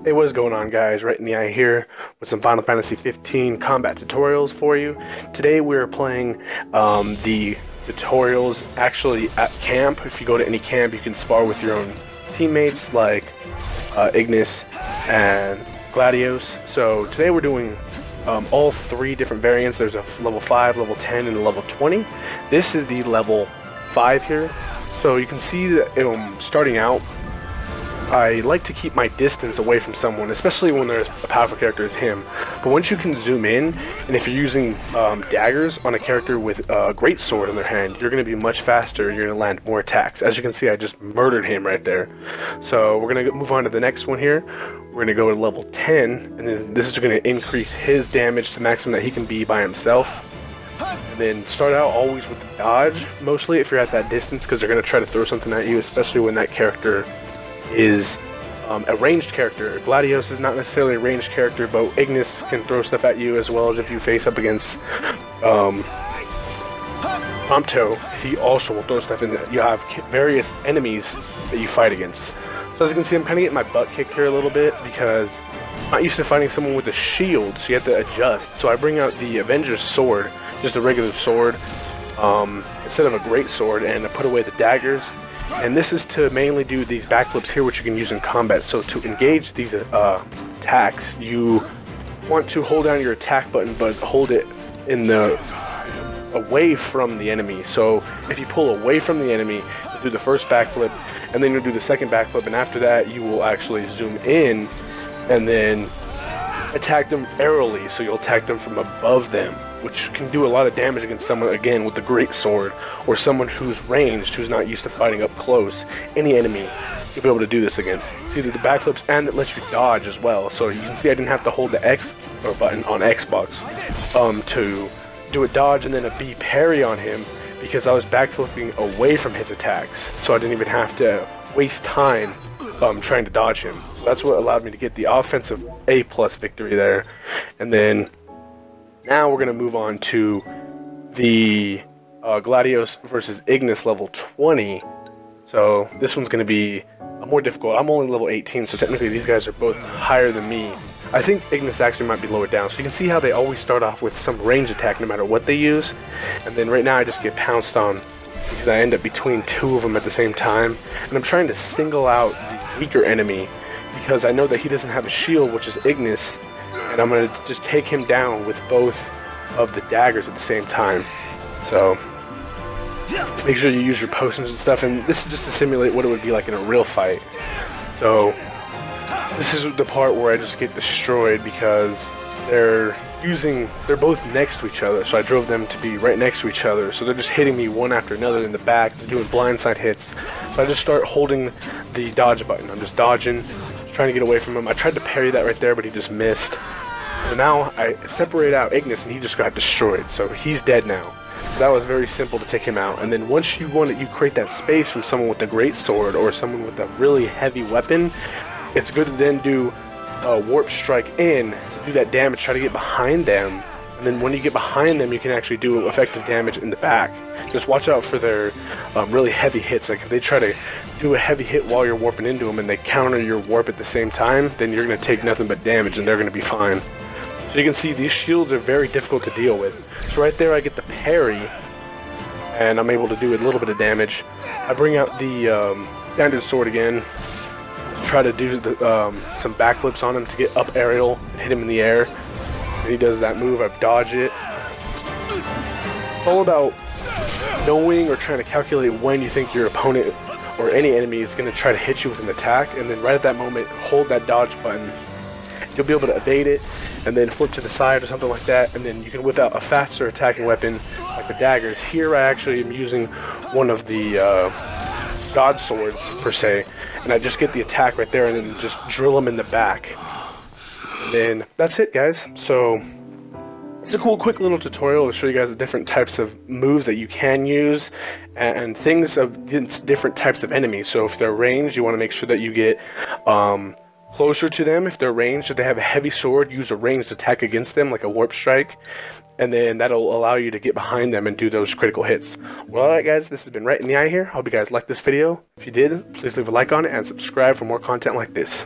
Hey, what is going on, guys? Right in the eye here with some Final Fantasy 15 combat tutorials for you. Today we're playing the tutorials actually at camp. If you go to any camp, you can spar with your own teammates like Ignace and Gladius. So today we're doing all three different variants. There's a level 5, level 10, and a level 20. This is the level 5 here. So you can see that starting out, I like to keep my distance away from someone, especially when there's a powerful character as him. But once you can zoom in, and if you're using daggers on a character with a great sword in their hand, you're going to be much faster, you're going to land more attacks. As you can see, I just murdered him right there. So we're going to move on to the next one here. We're going to go to level 10, and then this is going to increase his damage to the maximum that he can be by himself. And then start out always with the dodge, mostly if you're at that distance, because they're going to try to throw something at you, especially when that character is a ranged character. Gladius is not necessarily a ranged character, but Ignace can throw stuff at you, as well as if you face up against Prompto, he also will throw stuff in there. You have various enemies that you fight against. So as you can see, I'm kind of getting my butt kicked here a little bit because I'm not used to fighting someone with a shield, so you have to adjust. So I bring out the Avenger's sword, just a regular sword, instead of a great sword, and I put away the daggers. And this is to mainly do these backflips here, which you can use in combat. So to engage these attacks, you want to hold down your attack button, but hold it in the away from the enemy. So if you pull away from the enemy, you do the first backflip, and then you'll do the second backflip, and after that you will actually zoom in and then attack them aerially. So you'll attack them from above them, which can do a lot of damage against someone, again, with the great sword, or someone who's ranged, who's not used to fighting up close. Any enemy, you'll be able to do this against. See the backflips, and it lets you dodge as well. So you can see I didn't have to hold the X button on Xbox to do a dodge and then a B parry on him, because I was backflipping away from his attacks. So I didn't even have to waste time trying to dodge him. So that's what allowed me to get the offensive A+ victory there. And then now we're going to move on to the Gladius versus Ignace level 20. So this one's going to be more difficult. I'm only level 18, so technically these guys are both higher than me. I think Ignace actually might be lower down. So you can see how they always start off with some range attack no matter what they use. And then right now I just get pounced on because I end up between two of them at the same time. And I'm trying to single out the weaker enemy because I know that he doesn't have a shield, which is Ignace. And I'm going to just take him down with both of the daggers at the same time. So make sure you use your potions and stuff. And this is just to simulate what it would be like in a real fight. So this is the part where I just get destroyed because they're both next to each other. So I drove them to be right next to each other. So they're just hitting me one after another in the back. They're doing blindside hits. So I just start holding the dodge button. I'm just dodging, trying to get away from him. I tried to parry that right there, but he just missed. So now I separate out Ignace, and he just got destroyed. So he's dead now. So that was very simple to take him out. And then once you create that space from someone with a great sword or someone with a really heavy weapon, it's good to then do a warp strike in to do that damage. Try to get behind them, and then when you get behind them, you can actually do effective damage in the back. Just watch out for their really heavy hits. Like if they try to do a heavy hit while you're warping into them and they counter your warp at the same time, then you're going to take nothing but damage and they're going to be fine. So you can see these shields are very difficult to deal with. So right there I get the parry, and I'm able to do a little bit of damage. I bring out the standard sword again, try to do some backflips on him to get up ariel and hit him in the air. And he does that move, I dodge it. It's all about knowing or trying to calculate when you think your opponent or any enemy is going to try to hit you with an attack, and then right at that moment hold that dodge button. You'll be able to evade it and then flip to the side or something like that, and then you can whip out a faster attacking weapon like the daggers. Here I actually am using one of the dodge swords per se, and I just get the attack right there and then just drill them in the back. And then that's it, guys. So it's a cool quick little tutorial to show you guys the different types of moves that you can use and things of different types of enemies. So if they're ranged, you want to make sure that you get closer to them. If they're ranged, if they have a heavy sword, use a ranged attack against them like a warp strike, and then that'll allow you to get behind them and do those critical hits. Well, alright guys, this has been Right in the Eye here. I hope you guys liked this video. If you did, please leave a like on it and subscribe for more content like this.